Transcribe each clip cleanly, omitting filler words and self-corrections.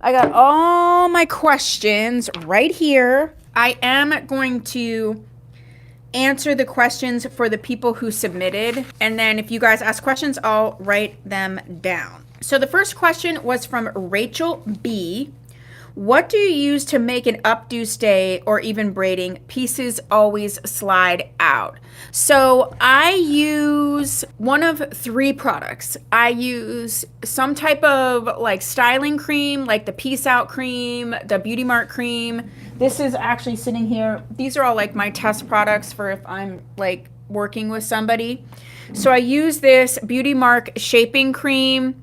I got all my questions right here. I am going to answer the questions for the people who submitted. And then if you guys ask questions, I'll write them down. So the first question was from Rachel B. What do you use to make an updo stay or even braiding? Pieces always slide out. So I use one of 3 products. I use some type of like styling cream, like the Peace Out cream, the Beauty Mark cream. This is actually sitting here. These are all like my test products for if I'm like working with somebody. So I use this Beauty Mark shaping cream,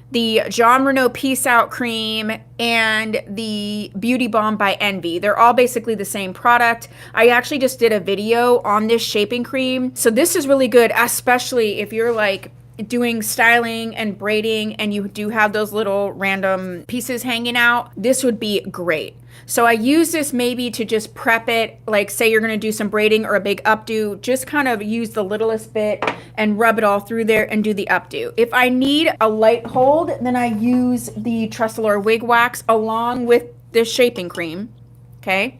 the Jean Renault Peace Out cream, and the Beauty Balm by Envy. They're all basically the same product. I actually just did a video on this shaping cream. So this is really good, especially if you're like doing styling and braiding and you do have those little random pieces hanging out. This would be great. So I use this maybe to just prep it, like say you're going to do some braiding or a big updo, just kind of use the littlest bit and rub it all through there and do the updo. If I need a light hold, then I use the Tressalor Wig Wax along with this shaping cream, okay?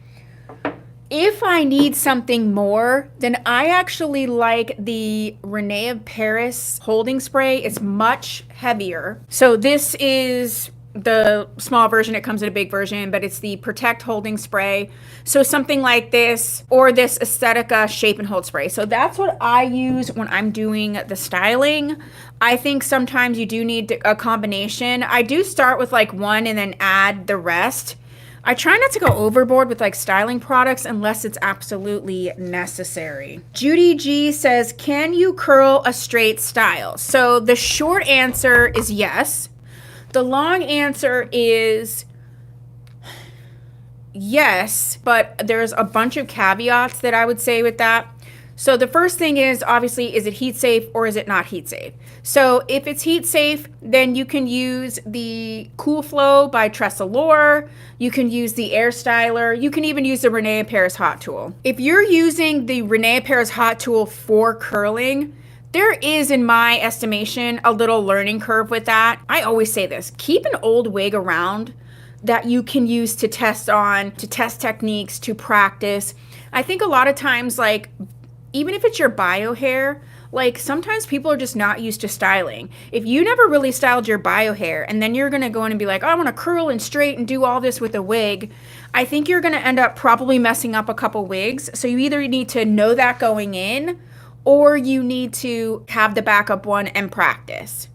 If I need something more, then I actually like the Rene of Paris holding spray. It's much heavier. So this is the small version. It comes in a big version, but it's the Protect holding spray. So something like this, or this Aesthetica shape and hold spray. So that's what I use when I'm doing the styling. I think sometimes you do need a combination. I do start with like one and then add the rest. I try not to go overboard with like styling products unless it's absolutely necessary. Judy G says, can you curl a straight style? So the short answer is yes. The long answer is yes, but there's a bunch of caveats that I would say with that. So the first thing is, obviously, is it heat safe or is it not heat safe? So if it's heat safe, then you can use the Cool Flow by Tressalor. You can use the Air Styler. You can even use the Rene Paris Hot Tool. If you're using the Rene Paris Hot Tool for curling, there is, in my estimation, a little learning curve with that. I always say this, keep an old wig around that you can use to test on, to test techniques, to practice. I think a lot of times, like, even if it's your bio hair, like sometimes people are just not used to styling. If you never really styled your bio hair and then you're gonna go in and be like, oh, I wanna curl and straight and do all this with a wig, I think you're gonna end up probably messing up a couple wigs. So you either need to know that going in, or you need to have the backup one and practice.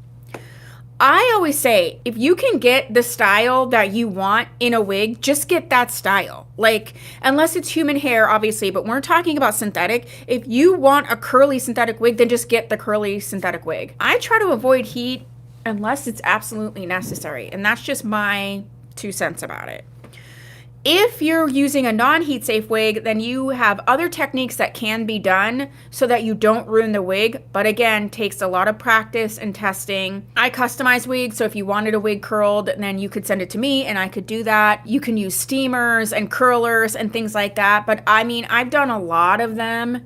I always say, if you can get the style that you want in a wig, just get that style. Like, unless it's human hair, obviously, but we're talking about synthetic. If you want a curly synthetic wig, then just get the curly synthetic wig. I try to avoid heat unless it's absolutely necessary, and that's just my 2 cents about it. If you're using a non-heat safe wig, then you have other techniques that can be done so that you don't ruin the wig. But again, takes a lot of practice and testing. I customize wigs, so if you wanted a wig curled, then you could send it to me and I could do that. You can use steamers and curlers and things like that. But I mean, I've done a lot of them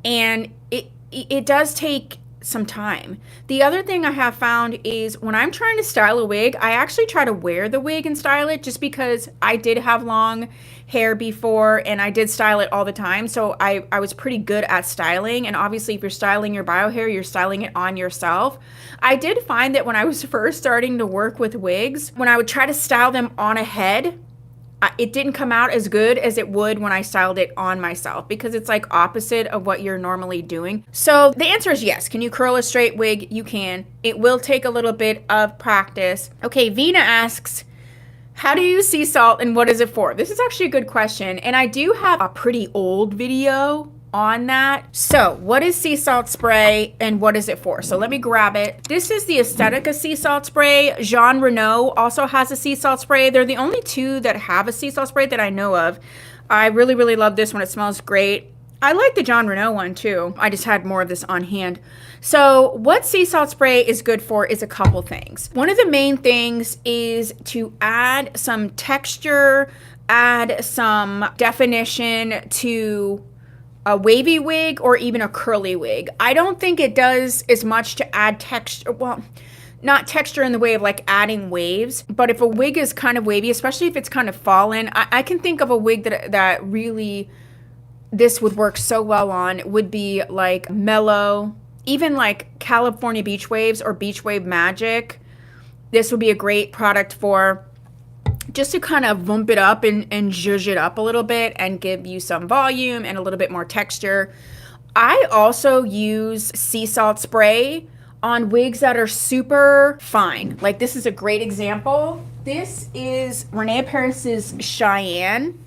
and it does take some time. The other thing I have found is when I'm trying to style a wig, I actually try to wear the wig and style it, just because I did have long hair before and I did style it all the time. So I was pretty good at styling. And obviously if you're styling your bio hair, you're styling it on yourself. I did find that when I was first starting to work with wigs, when I would try to style them on a head, it didn't come out as good as it would when I styled it on myself, because it's like opposite of what you're normally doing. So the answer is yes. Can you curl a straight wig? You can. It will take a little bit of practice. Okay, Vina asks, how do you use sea salt and what is it for? This is actually a good question, and I do have a pretty old video on that. So what is sea salt spray and what is it for? So let me grab it. This is the Aesthetica sea salt spray. Jean Renault also has a sea salt spray. They're the only 2 that have a sea salt spray that I know of. I really, really love this one. It smells great. I like the Jean Renault one too. I just had more of this on hand. So what sea salt spray is good for is a couple things. One of the main things is to add some texture, add some definition to a wavy wig or even a curly wig. I don't think it does as much to add texture. Well, not texture in the way of like adding waves, but if a wig is kind of wavy, especially if it's kind of fallen, I can think of a wig that really this would work so well on would be like mellow, even like California Beach Waves or Beach Wave Magic. This would be a great product for just to kind of vump it up and zhuzh it up a little bit and give you some volume and a little bit more texture. I also use sea salt spray on wigs that are super fine. Like this is a great example. This is Renee Paris's Cheyenne.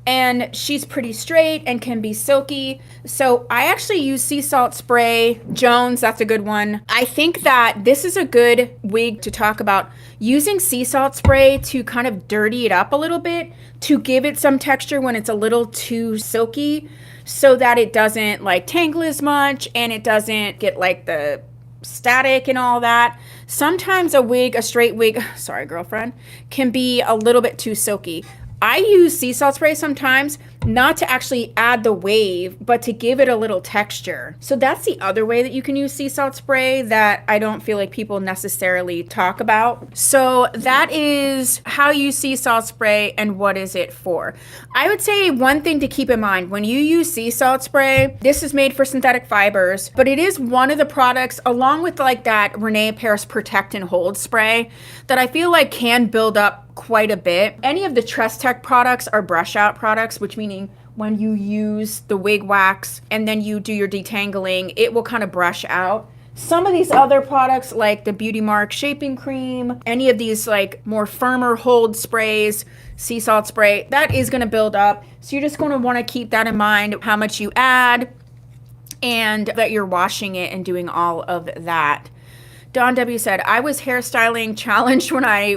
And she's pretty straight and can be silky. So I actually use sea salt spray. Jones, that's a good one. I think that this is a good wig to talk about using sea salt spray to kind of dirty it up a little bit, to give it some texture when it's a little too silky, so that it doesn't like tangle as much and it doesn't get like the static and all that. Sometimes a straight wig, sorry girlfriend, can be a little bit too silky. I use sea salt spray sometimes, not to actually add the wave, but to give it a little texture. So that's the other way that you can use sea salt spray that I don't feel like people necessarily talk about. So that is how you use sea salt spray and what is it for. I would say one thing to keep in mind when you use sea salt spray, this is made for synthetic fibers, but it is one of the products along with like that Renee Paris Protect and Hold spray that I feel like can build up quite a bit. Any of the Tress Tech products are brush out products, which meaning when you use the wig wax and then you do your detangling, it will kind of brush out. Some of these other products like the Beauty Mark Shaping Cream, any of these like more firmer hold sprays, sea salt spray, that is going to build up. So you're just going to want to keep that in mind, how much you add and that you're washing it and doing all of that. Don W said, I was hairstyling challenged when I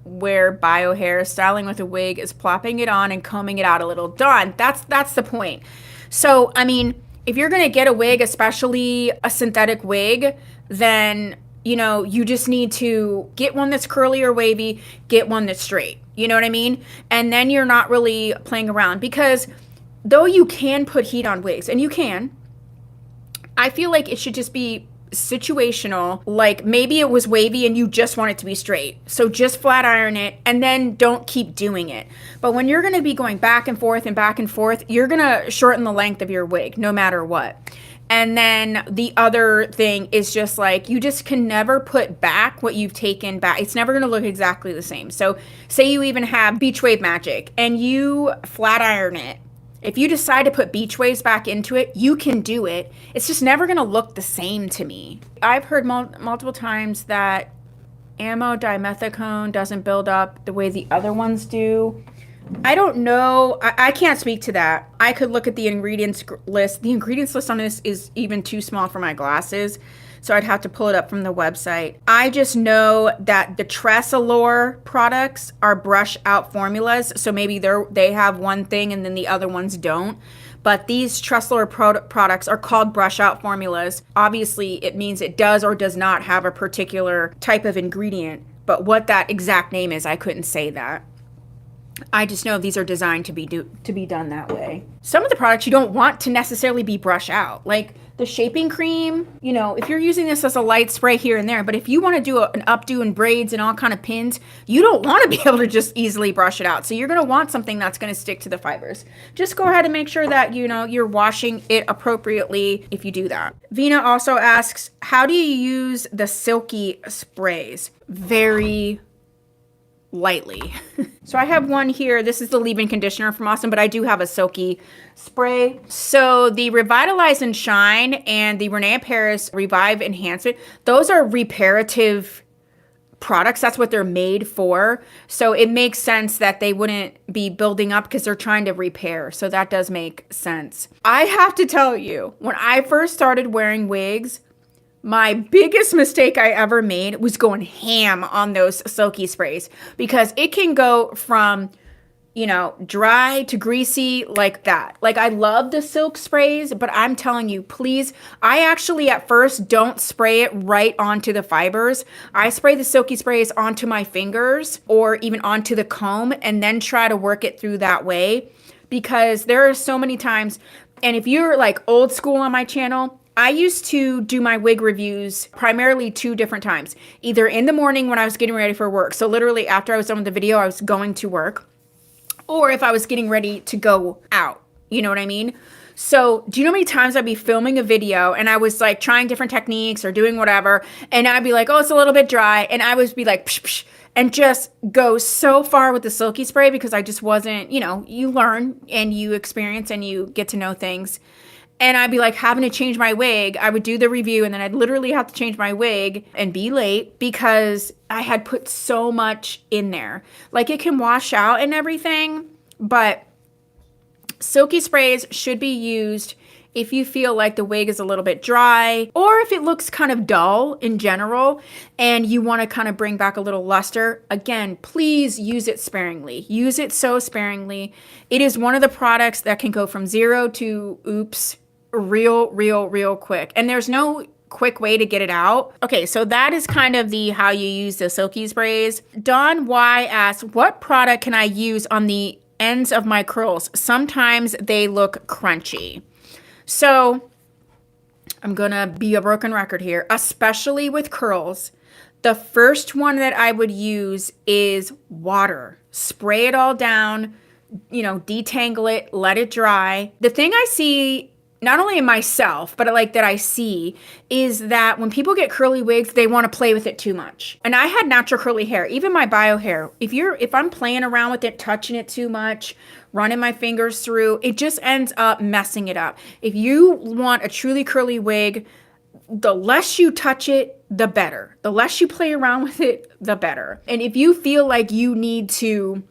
wear bio hair. Styling with a wig is plopping it on and combing it out a little. Done. That's the point. So, I mean, if you're going to get a wig, especially a synthetic wig, then, you know, you just need to get one that's curly or wavy, get one that's straight. You know what I mean? And then you're not really playing around, because though you can put heat on wigs, and you can, I feel like it should just be situational. Like maybe it was wavy and you just want it to be straight, so just flat iron it and then don't keep doing it. But when you're going to be going back and forth, you're going to shorten the length of your wig no matter what. And then the other thing is just like, you just can never put back what you've taken back. It's never going to look exactly the same. So say you even have Beach Wave Magic and you flat iron it. If you decide to put beach waves back into it, you can do it. It's just never going to look the same to me. I've heard multiple times that ammo dimethicone doesn't build up the way the other ones do. I don't know. I can't speak to that. I could look at the ingredients list. The ingredients list on this is even too small for my glasses, so I'd have to pull it up from the website. I just know that the Tress Allure products are brush out formulas, so maybe they have one thing and then the other ones don't. But these Tress Allure products are called brush out formulas. Obviously, it means it does or does not have a particular type of ingredient, but what that exact name is, I couldn't say that. I just know these are designed to be done that way. Some of the products you don't want to necessarily be brush out, like the shaping cream. You know, if you're using this as a light spray here and there, but if you want to do an updo and braids and all kind of pins, you don't want to be able to just easily brush it out. So you're going to want something that's going to stick to the fibers. Just go ahead and make sure that, you know, you're washing it appropriately if you do that. Vina also asks, how do you use the Silky sprays? Very lightly. So I have one here. This is the leave-in conditioner from Awesome, but I do have a Silky spray. So the Revitalize and Shine and the Renee Paris Revive Enhancement, those are reparative products. That's what they're made for. So it makes sense that they wouldn't be building up because they're trying to repair. So that does make sense. I have to tell you, when I first started wearing wigs, my biggest mistake I ever made was going ham on those Silky sprays, because it can go from, you know, dry to greasy like that. Like, I love the silk sprays, but I'm telling you, please, I actually at first don't spray it right onto the fibers. I spray the Silky sprays onto my fingers or even onto the comb and then try to work it through that way, because there are so many times, and if you're like old school on my channel, I used to do my wig reviews primarily 2 different times, either in the morning when I was getting ready for work. So literally after I was done with the video, I was going to work, or if I was getting ready to go out, you know what I mean? So do you know how many times I'd be filming a video and I was like trying different techniques or doing whatever, and I'd be like, oh, it's a little bit dry, and I would be like, psh, psh, and just go so far with the Silky spray because I just wasn't, you know, you learn and you experience and you get to know things. And I'd be like having to change my wig. I would do the review and then I'd literally have to change my wig and be late because I had put so much in there. Like, it can wash out and everything, but Silky sprays should be used if you feel like the wig is a little bit dry, or if it looks kind of dull in general and you want to kind of bring back a little luster. Again, please use it sparingly. Use it so sparingly. It is one of the products that can go from 0 to oops real quick. And there's no quick way to get it out. Okay, so that is kind of the how you use the Silky sprays. Dawn Y asks, what product can I use on the ends of my curls? Sometimes they look crunchy. So I'm gonna be a broken record here, especially with curls. The first one that I would use is water. Spray it all down, you know, detangle it, let it dry. The thing I see, not only in myself, but like that I see, is that when people get curly wigs, they want to play with it too much. And I had natural curly hair, even my bio hair. If I'm playing around with it, touching it too much, running my fingers through, it just ends up messing it up. If you want a truly curly wig, the less you touch it, the better. The less you play around with it, the better. And if you feel like you need to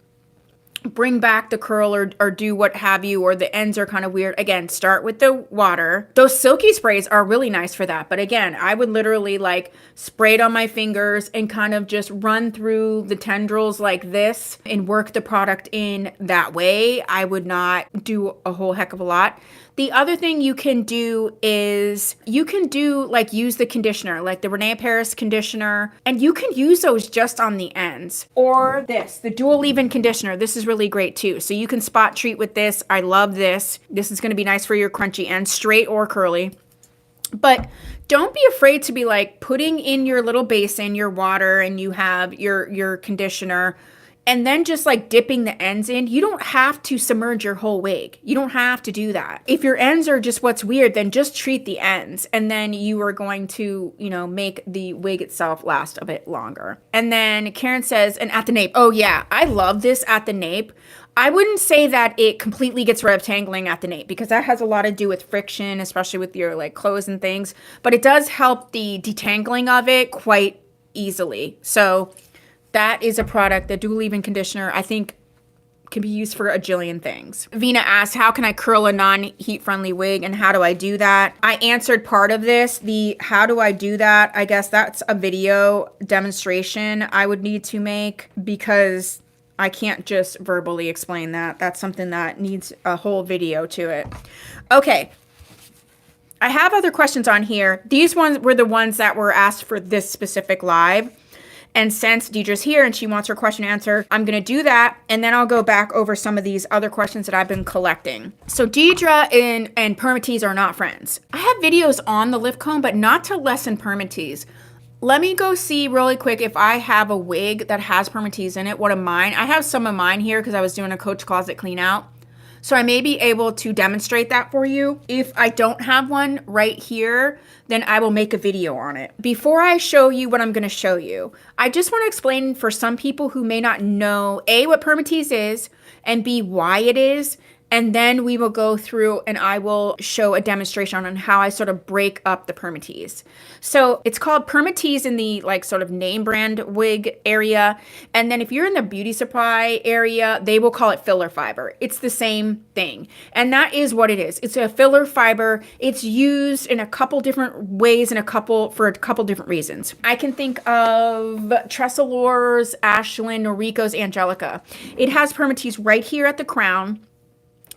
bring back the curl or do what have you, or the ends are kind of weird, again, start with the water. Those Silky sprays are really nice for that. But again, I would literally like spray it on my fingers and kind of just run through the tendrils like this and work the product in that way. I would not do a whole heck of a lot. The other thing you can do is you can do like use the conditioner, like the Renee Paris conditioner, and you can use those just on the ends. Or this, the dual leave-in conditioner. This is really great too. So you can spot treat with this. I love this. This is going to be nice for your crunchy ends, straight or curly. But don't be afraid to be like putting in your little basin, your water, and you have your conditioner, and then just like dipping the ends in. You don't have to submerge your whole wig. You don't have to do that. If your ends are just what's weird, then just treat the ends, and then you are going to, you know, make the wig itself last a bit longer. And then Karen says, and at the nape. Oh yeah, I love this at the nape. I wouldn't say that it completely gets rid of tangling at the nape because that has a lot to do with friction, especially with your like clothes and things, but it does help the detangling of it quite easily. So that is a product, the dual leave-in conditioner, I think can be used for a jillion things. Vina asked, how can I curl a non-heat friendly wig and how do I do that? I answered part of this. The how do I do that, I guess that's a video demonstration I would need to make because I can't just verbally explain that. That's something that needs a whole video to it. Okay. I have other questions on here. These ones were the ones that were asked for this specific live. And since Deidre's here and she wants her question answered, I'm going to do that. And then I'll go back over some of these other questions that I've been collecting. So Deidre and Permatease are not friends. I have videos on the lift comb, but not to lessen Permatease. Let me go see really quick if I have a wig that has Permatease in it. One of mine. I have some of mine here because I was doing a Coach Closet clean out. So I may be able to demonstrate that for you. If I don't have one right here, then I will make a video on it. Before I show you what I'm going to show you, I just want to explain for some people who may not know, A, what Permatease is, and B, why it is. And then we will go through and I will show a demonstration on how I sort of break up the Permatease. So it's called Permatease in the like sort of name brand wig area. And then if you're in the beauty supply area, they will call it filler fiber. It's the same thing. And that is what it is. It's a filler fiber. It's used in a couple different ways for a couple different reasons. I can think of Tressalores, Ashland, Noriko's, Angelica. It has Permatease right here at the crown.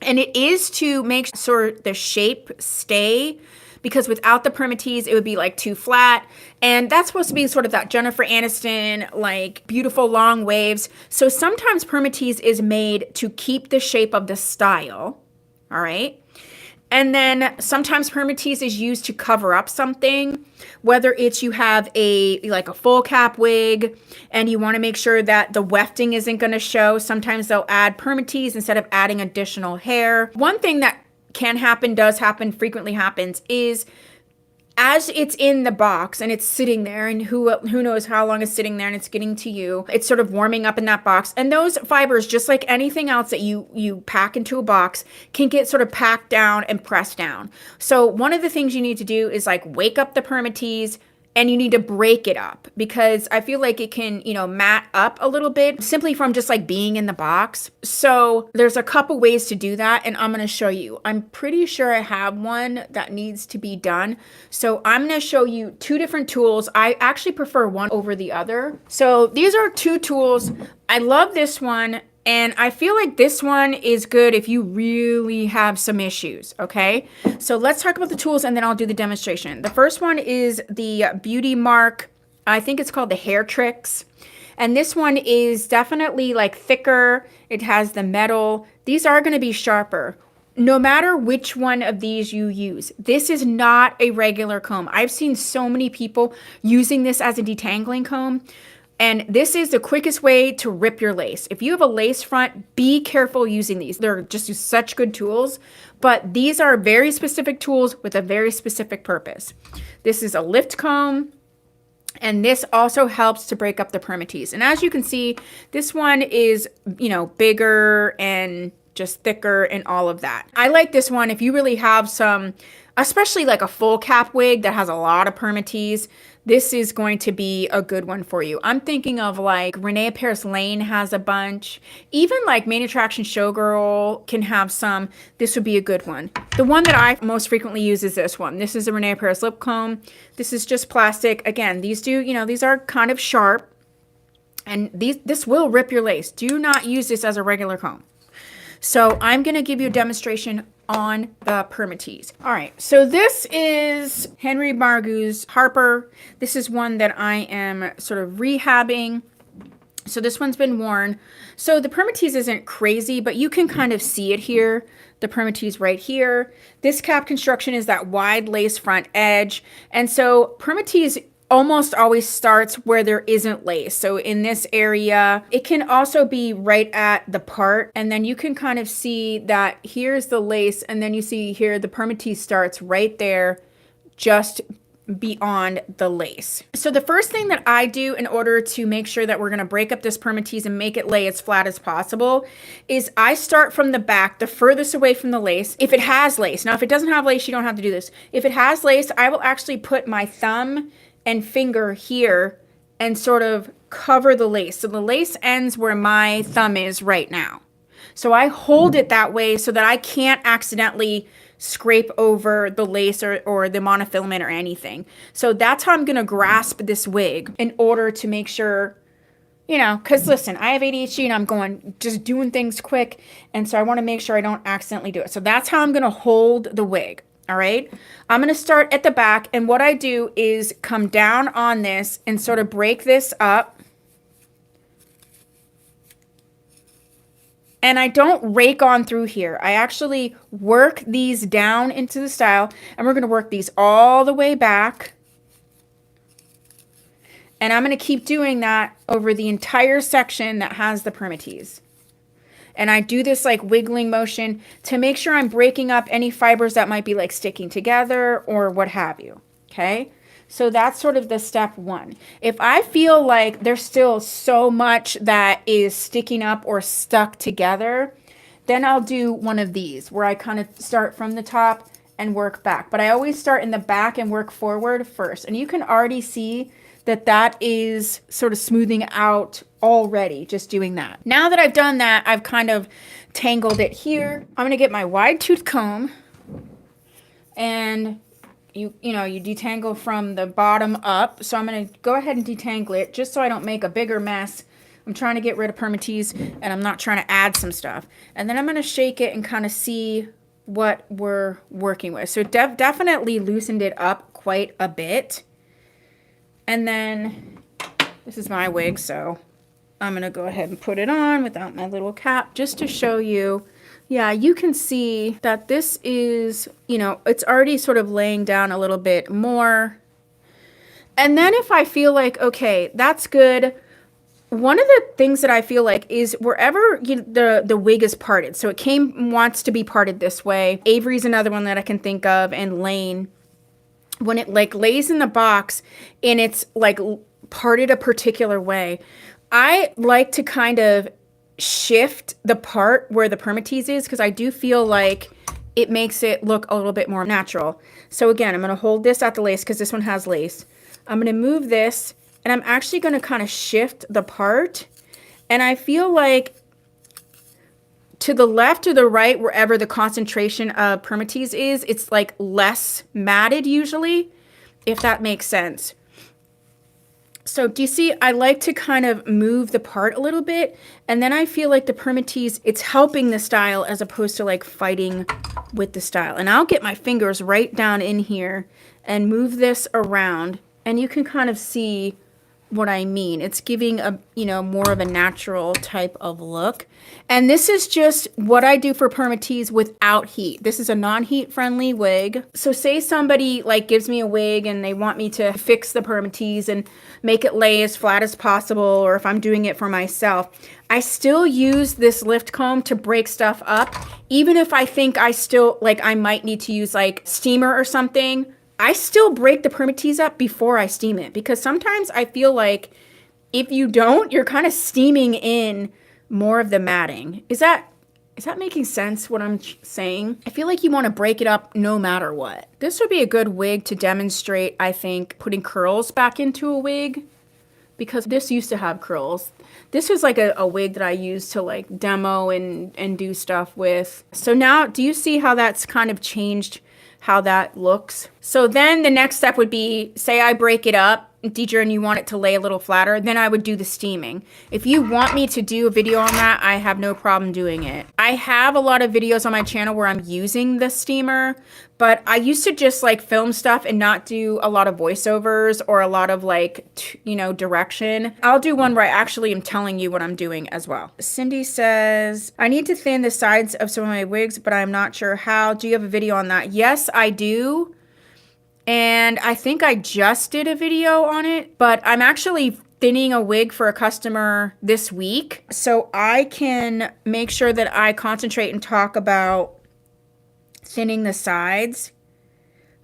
And it is to make sure the shape stay, because without the Permatease, it would be like too flat. And that's supposed to be sort of that Jennifer Aniston, like beautiful long waves. So sometimes Permatease is made to keep the shape of the style. All right. And then sometimes Permatease is used to cover up something, whether it's you have like a full cap wig and you want to make sure that the wefting isn't going to show. Sometimes they'll add Permatease instead of adding additional hair. One thing that can happen, does happen, frequently happens is as it's in the box and it's sitting there, and who knows how long it's sitting there and it's getting to you, it's sort of warming up in that box. And those fibers, just like anything else that you pack into a box, can get sort of packed down and pressed down. So one of the things you need to do is like wake up the Permatease, and you need to break it up, because I feel like it can, mat up a little bit simply from just like being in the box. So there's a couple ways to do that, and I'm going to show you. I'm pretty sure I have one that needs to be done. So I'm going to show you two different tools. I actually prefer one over the other. So these are two tools. I love this one. And I feel like this one is good if you really have some issues, okay? So let's talk about the tools and then I'll do the demonstration. The first one is the Beauty Mark. I think it's called the Hair Tricks. And this one is definitely like thicker. It has the metal. These are going to be sharper. No matter which one of these you use, this is not a regular comb. I've seen so many people using this as a detangling comb. And this is the quickest way to rip your lace. If you have a lace front, be careful using these. They're just such good tools, but these are very specific tools with a very specific purpose. This is a lift comb, and this also helps to break up the Permatease. And as you can see, this one is, bigger and just thicker and all of that. I like this one if you really have some, especially like a full cap wig that has a lot of Permatease. This is going to be a good one for you. I'm thinking of like Renee Paris Lane has a bunch. Even like Main Attraction Showgirl can have some. This would be a good one. The one that I most frequently use is this one. This is a Renee Paris lip comb. This is just plastic. Again, these these are kind of sharp. And this will rip your lace. Do not use this as a regular comb. So I'm going to give you a demonstration on the Permatease. All right, so this is Henry Margou's Harper. This is one that I am sort of rehabbing. So this one's been worn. So the Permatease isn't crazy, but you can kind of see it here. The Permatease right here. This cap construction is that wide lace front edge. And so Permatease almost always starts where there isn't lace. So in this area, it can also be right at the part. And then you can kind of see that here's the lace. And then you see here the Permatease starts right there, just beyond the lace. So the first thing that I do in order to make sure that we're going to break up this Permatease and make it lay as flat as possible is I start from the back, the furthest away from the lace. If it has lace, now if it doesn't have lace, you don't have to do this. If it has lace, I will actually put my thumb and finger here and sort of cover the lace. So the lace ends where my thumb is right now. So I hold it that way so that I can't accidentally scrape over the lace or the monofilament or anything. So that's how I'm going to grasp this wig in order to make sure, because listen, I have ADHD and I'm just doing things quick. And so I want to make sure I don't accidentally do it. So that's how I'm going to hold the wig. All right, I'm going to start at the back, and what I do is come down on this and sort of break this up. And I don't rake on through here. I actually work these down into the style, and we're going to work these all the way back. And I'm going to keep doing that over the entire section that has the Permatease. And I do this like wiggling motion to make sure I'm breaking up any fibers that might be like sticking together or what have you. Okay. So that's sort of the step one. If I feel like there's still so much that is sticking up or stuck together, then I'll do one of these where I kind of start from the top and work back. But I always start in the back and work forward first. And you can already see that is sort of smoothing out already, just doing that. Now that I've done that, I've kind of tangled it here. I'm gonna get my wide tooth comb, and you detangle from the bottom up. So I'm gonna go ahead and detangle it just so I don't make a bigger mess. I'm trying to get rid of Permatease and I'm not trying to add some stuff. And then I'm gonna shake it and kind of see what we're working with. So it definitely loosened it up quite a bit. And then this is my wig, so I'm going to go ahead and put it on without my little cap just to show you Yeah, you can see that this is, you know, it's already sort of laying down a little bit more. And then if I feel like, okay, that's good. One of the things that I feel like is wherever the wig is parted. So it wants to be parted this way. Avery's another one that I can think of, and Lane. When it like lays in the box and it's like parted a particular way, I like to kind of shift the part where the permatease is, because I do feel like it makes it look a little bit more natural. So again, I'm going to hold this at the lace because this one has lace. I'm going to move this, and I'm actually going to kind of shift the part. And I feel like to the left or the right, wherever the concentration of permatease is, it's like less matted usually, if that makes sense. So do you see, I like to kind of move the part a little bit, and then I feel like the permatease, it's helping the style as opposed to like fighting with the style. And I'll get my fingers right down in here and move this around, and you can kind of see what I mean. It's giving a, you know, more of a natural type of look. And this is just what I do for permatease without heat. This is a non-heat friendly wig. So say somebody like gives me a wig and they want me to fix the permatease and make it lay as flat as possible, or if I'm doing it for myself, I still use this lift comb to break stuff up. Even if I think I still, like I might need to use like steamer or something, I still break the permatease up before I steam it, because sometimes I feel like if you don't, you're kind of steaming in more of the matting. Is that making sense what I'm saying? I feel like you want to break it up no matter what. This would be a good wig to demonstrate, I think, putting curls back into a wig, because this used to have curls. This was like a wig that I used to like demo and do stuff with. So now, do you see how that's kind of changed how that looks? So then the next step would be, say I break it up, Deidre, and you want it to lay a little flatter, then I would do the steaming. If you want me to do a video on that, I have no problem doing it. I have a lot of videos on my channel where I'm using the steamer, but I used to just like film stuff and not do a lot of voiceovers or a lot of like, you know, direction. I'll do one where I actually am telling you what I'm doing as well. Cindy says, I need to thin the sides of some of my wigs, but I'm not sure how. Do you have a video on that? Yes, I do. And I think I just did a video on it, but I'm actually thinning a wig for a customer this week. So I can make sure that I concentrate and talk about thinning the sides.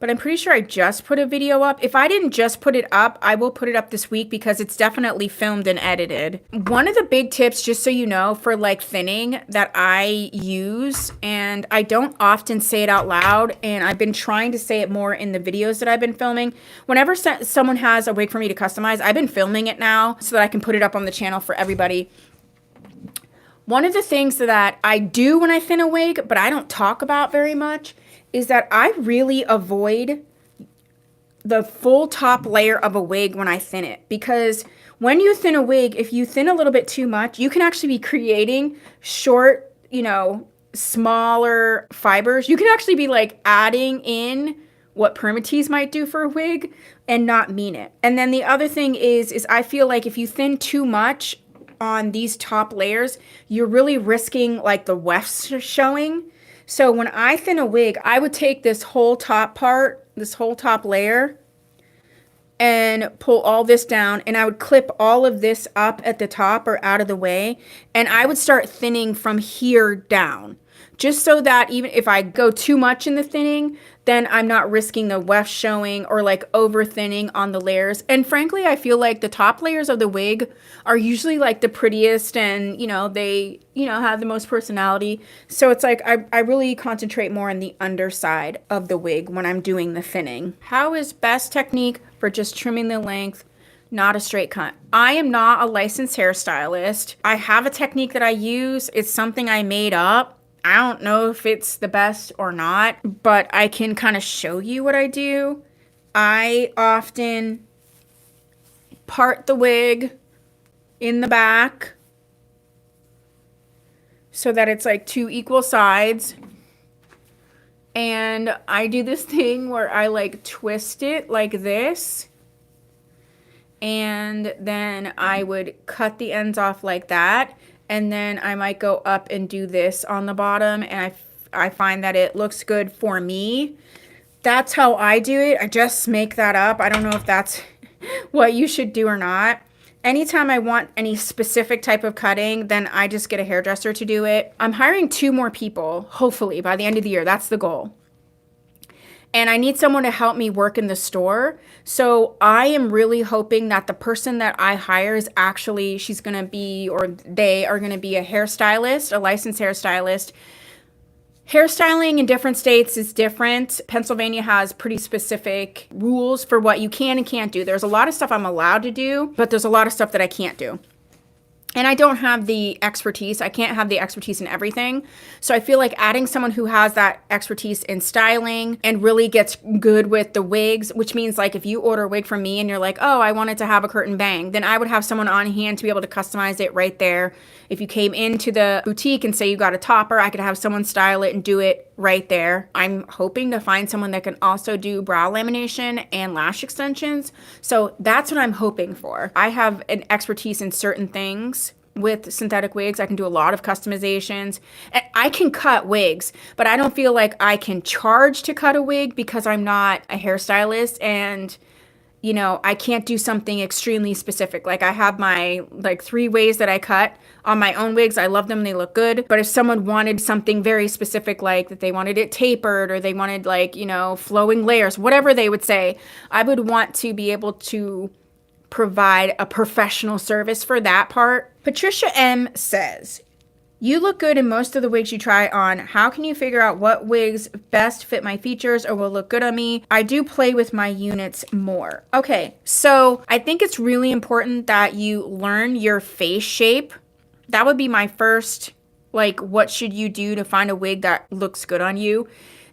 But I'm pretty sure I just put a video up. If I didn't just put it up, I will put it up this week because it's definitely filmed and edited. One of the big tips, just so you know, for like thinning that I use, and I don't often say it out loud, and I've been trying to say it more in the videos that I've been filming. Whenever someone has a wig for me to customize, I've been filming it now so that I can put it up on the channel for everybody. One of the things that I do when I thin a wig, but I don't talk about very much, is that I really avoid the full top layer of a wig when I thin it. Because when you thin a wig, if you thin a little bit too much, you can actually be creating short, you know, smaller fibers. You can actually be like adding in what permatease might do for a wig and not mean it. And then the other thing is I feel like if you thin too much on these top layers, you're really risking like the wefts showing. So when I thin a wig, I would take this whole top part, this whole top layer, and pull all this down, and I would clip all of this up at the top or out of the way, and I would start thinning from here down, just so that even if I go too much in the thinning, then I'm not risking the weft showing or like over thinning on the layers. And frankly, I feel like the top layers of the wig are usually like the prettiest, and you know, they, you know, have the most personality. So it's like I really concentrate more on the underside of the wig when I'm doing the thinning. How is best technique for just trimming the length, not a straight cut? I am not a licensed hairstylist. I have a technique that I use. It's something I made up. I don't know if it's the best or not, but I can kind of show you what I do. I often part the wig in the back so that it's like two equal sides. And I do this thing where I like twist it like this. And then I would cut the ends off like that. And then I might go up and do this on the bottom, and I find that it looks good for me. That's how I do it. I just make that up. I don't know if that's what you should do or not. Anytime I want any specific type of cutting, then I just get a hairdresser to do it. I'm hiring 2 more people, hopefully, by the end of the year. That's the goal. And I need someone to help me work in the store. So I am really hoping that the person that I hire is actually, she's going to be, or they are going to be a hairstylist, a licensed hairstylist. Hairstyling in different states is different. Pennsylvania has pretty specific rules for what you can and can't do. There's a lot of stuff I'm allowed to do, but there's a lot of stuff that I can't do. And I don't have the expertise. I can't have the expertise in everything. So I feel like adding someone who has that expertise in styling and really gets good with the wigs, which means like if you order a wig from me and you're like, oh, I wanted to have a curtain bang, then I would have someone on hand to be able to customize it right there. If you came into the boutique and say you got a topper, I could have someone style it and do it right there. I'm hoping to find someone that can also do brow lamination and lash extensions. So that's what I'm hoping for. I have an expertise in certain things with synthetic wigs. I can do a lot of customizations. And I can cut wigs, but I don't feel like I can charge to cut a wig because I'm not a hairstylist, and you know, I can't do something extremely specific. Like I have my 3 ways that I cut on my own wigs. I love them. They look good. But if someone wanted something very specific, like that they wanted it tapered or they wanted flowing layers, whatever they would say, I would want to be able to provide a professional service for that part. Patricia M says, you look good in most of the wigs you try on. How can you figure out what wigs best fit my features or will look good on me? I do play with my units more. Okay, so I think it's really important that you learn your face shape. That would be my first, what should you do to find a wig that looks good on you?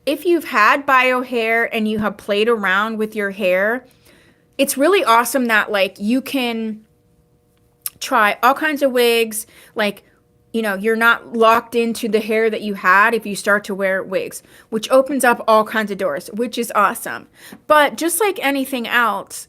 If you've had bio hair and you have played around with your hair, it's really awesome that you can try all kinds of wigs. You're not locked into the hair that you had if you start to wear wigs, which opens up all kinds of doors, which is awesome. But just like anything else,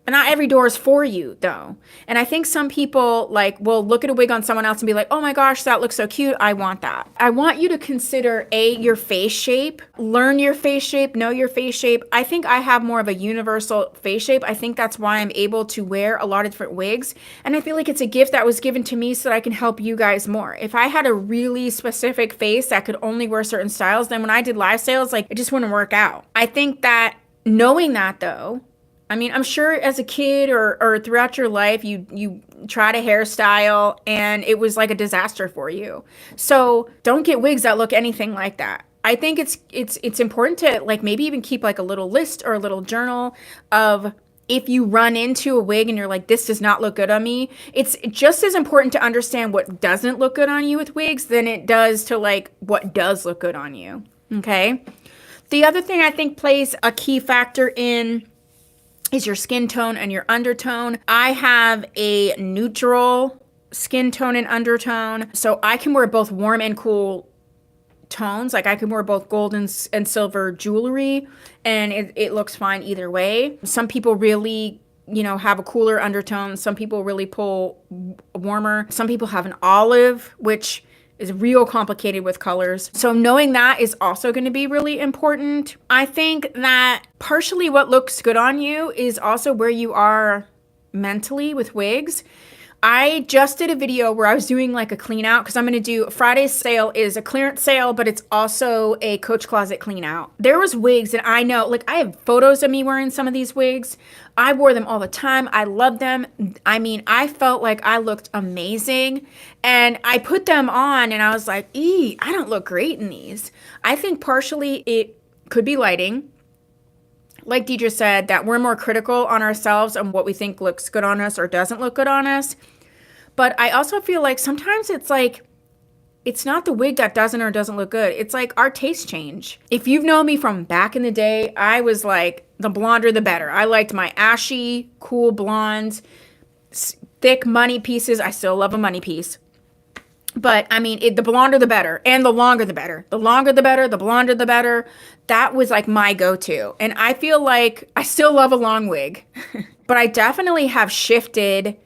not every door is for you though. And I think some people will look at a wig on someone else and be like, oh my gosh, that looks so cute. I want that. I want you to consider your face shape, learn your face shape, know your face shape. I think I have more of a universal face shape. I think that's why I'm able to wear a lot of different wigs. And I feel like it's a gift that was given to me so that I can help you guys more. If I had a really specific face that could only wear certain styles, then when I did live sales, it just wouldn't work out. I think that knowing that though, I mean, I'm sure as a kid or throughout your life, you tried a hairstyle and it was like a disaster for you. So don't get wigs that look anything like that. I think it's important to maybe even keep a little list or a little journal of if you run into a wig and you're like, this does not look good on me. It's just as important to understand what doesn't look good on you with wigs than it does to what does look good on you. Okay. The other thing I think plays a key factor in is your skin tone and your undertone. I have a neutral skin tone and undertone, so I can wear both warm and cool tones. I can wear both gold and silver jewelry, and it looks fine either way. Some people really, have a cooler undertone. Some people really pull warmer. Some people have an olive, which is real complicated with colors. So knowing that is also going to be really important. I think that partially what looks good on you is also where you are mentally with wigs. I just did a video where I was doing a clean out because I'm going to do Friday's sale is a clearance sale, but it's also a Coach Closet clean out. There was wigs that I know, I have photos of me wearing some of these wigs. I wore them all the time. I love them. I mean, I felt like I looked amazing and I put them on and I was like, I don't look great in these. I think partially it could be lighting. Like Deidre said, that we're more critical on ourselves and what we think looks good on us or doesn't look good on us. But I also feel like sometimes it's not the wig that doesn't or doesn't look good. It's our tastes change. If you've known me from back in the day, I was the blonder the better. I liked my ashy, cool blondes, thick money pieces. I still love a money piece. But I mean, the blonder the better and the longer the better. The longer the better, the blonder the better. That was my go-to. And I feel like I still love a long wig. But I definitely have shifted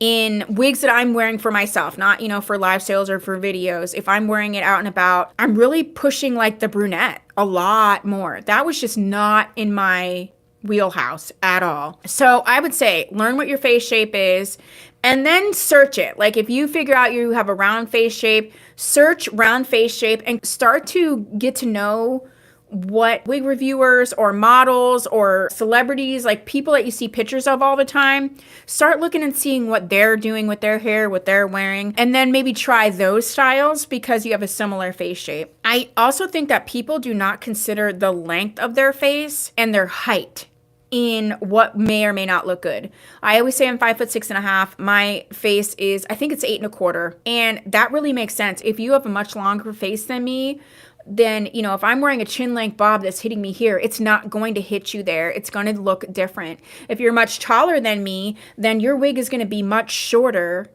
in wigs that I'm wearing for myself, not, you know, for live sales or for videos. If I'm wearing it out and about, I'm really pushing like the brunette a lot more. That was just not in my wheelhouse at all. So I would say learn what your face shape is and then search it. Like if you figure out you have a round face shape, search round face shape and start to get to know what wig reviewers or models or celebrities, like people that you see pictures of all the time, start looking and seeing what they're doing with their hair, what they're wearing, and then maybe try those styles because you have a similar face shape. I also think that people do not consider the length of their face and their height in what may or may not look good. I always say I'm 5'6.5". My face is, I think it's 8.25. And that really makes sense. If you have a much longer face than me, then, you know, if I'm wearing a chin length bob that's hitting me here, it's not going to hit you there. It's going to look different. If you're much taller than me, then your wig is going to be much shorter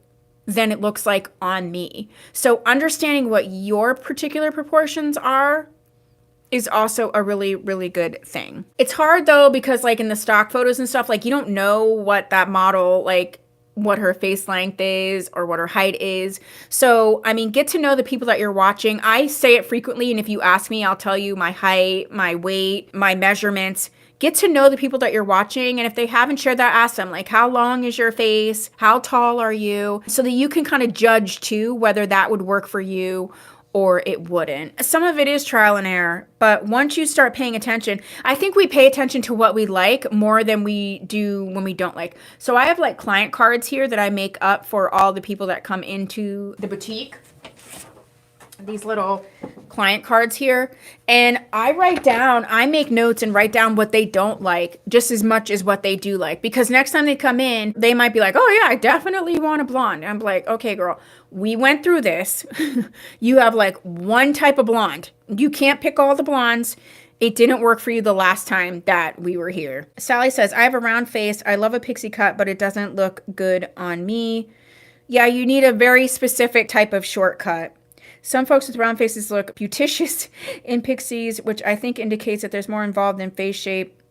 than it looks like on me. So understanding what your particular proportions are is also a really, really good thing. It's hard though, because like in the stock photos and stuff, like you don't know what that model, like what her face length is or what her height is. So, I mean, get to know the people that you're watching. I say it frequently, and if you ask me, I'll tell you my height, my weight, my measurements. Get to know the people that you're watching, and if they haven't shared that, ask them, like, how long is your face? How tall are you? So that you can kind of judge too whether that would work for you or it wouldn't. Some of it is trial and error, but once you start paying attention, I think we pay attention to what we like more than we do when we don't like. So I have like client cards here that I make up for all the people that come into the boutique. These little client cards here, and I make notes and write down what they don't like just as much as what they do like, because next time they come in, they might be like, oh yeah, I definitely want a blonde. And I'm like, okay, girl, we went through this. You have like one type of blonde. You can't pick all the blondes. It didn't work for you the last time that we were here. Sally says, I have a round face. I love a pixie cut, but it doesn't look good on me. Yeah, you need a very specific type of shortcut. Some folks with round faces look beauticious in pixies, which I think indicates that there's more involved in face shape.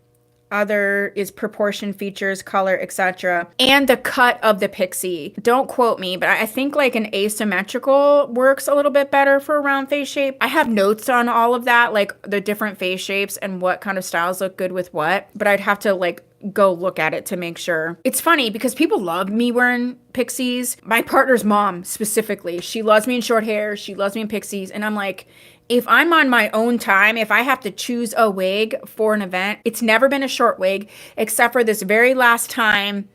Other is proportion, features, color, etc. And the cut of the pixie. Don't quote me, but I think like an asymmetrical works a little bit better for a round face shape. I have notes on all of that, like the different face shapes and what kind of styles look good with what, but I'd have to like go look at it to make sure. It's funny because people love me wearing pixies. My partner's mom specifically, she loves me in short hair. She loves me in pixies. And I'm like, if I'm on my own time, if I have to choose a wig for an event, it's never been a short wig, except for this very last time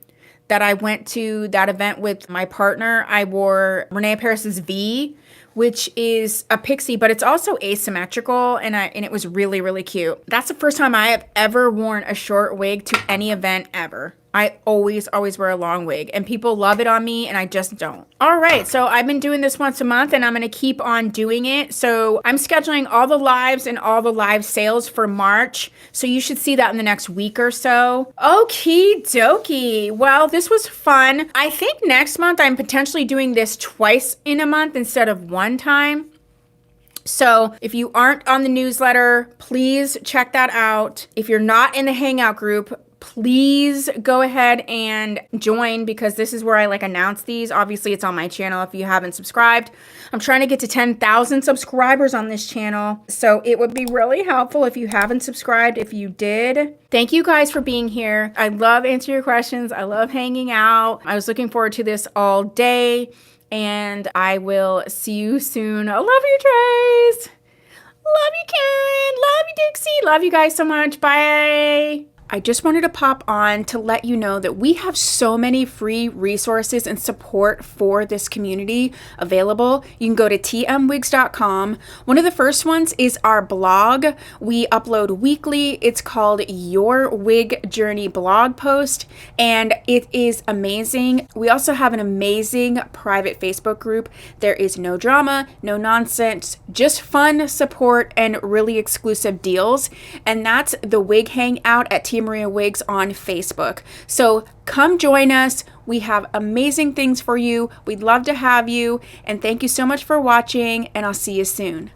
that I went to that event with my partner. I wore Renee Paris's V, which is a pixie, but it's also asymmetrical, and it was really, really cute. That's the first time I have ever worn a short wig to any event ever. I always wear a long wig, and people love it on me, and I just don't. All right, so I've been doing this once a month, and I'm going to keep on doing it. So I'm scheduling all the lives and all the live sales for March, so you should see that in the next week or so. Okie dokie. Well, this was fun. I think next month I'm potentially doing this twice in a month instead of one time. So if you aren't on the newsletter, please check that out. If you're not in the Hangout group, please go ahead and join, because this is where I like announce these. Obviously, it's on my channel if you haven't subscribed. I'm trying to get to 10,000 subscribers on this channel, so it would be really helpful if you haven't subscribed. If you did, thank you guys for being here. I love answering your questions. I love hanging out. I was looking forward to this all day, and I will see you soon. I love you, Trace. Love you, Karen. Love you, Dixie. Love you guys so much. Bye. I just wanted to pop on to let you know that we have so many free resources and support for this community available. You can go to tmwigs.com. One of the first ones is our blog. We upload weekly. It's called Your Wig Journey blog post, and it is amazing. We also have an amazing private Facebook group. There is no drama, no nonsense, just fun support and really exclusive deals. And that's the Wig Hangout at Maria Wigs on Facebook. So come join us. We have amazing things for you. We'd love to have you. And thank you so much for watching, and I'll see you soon.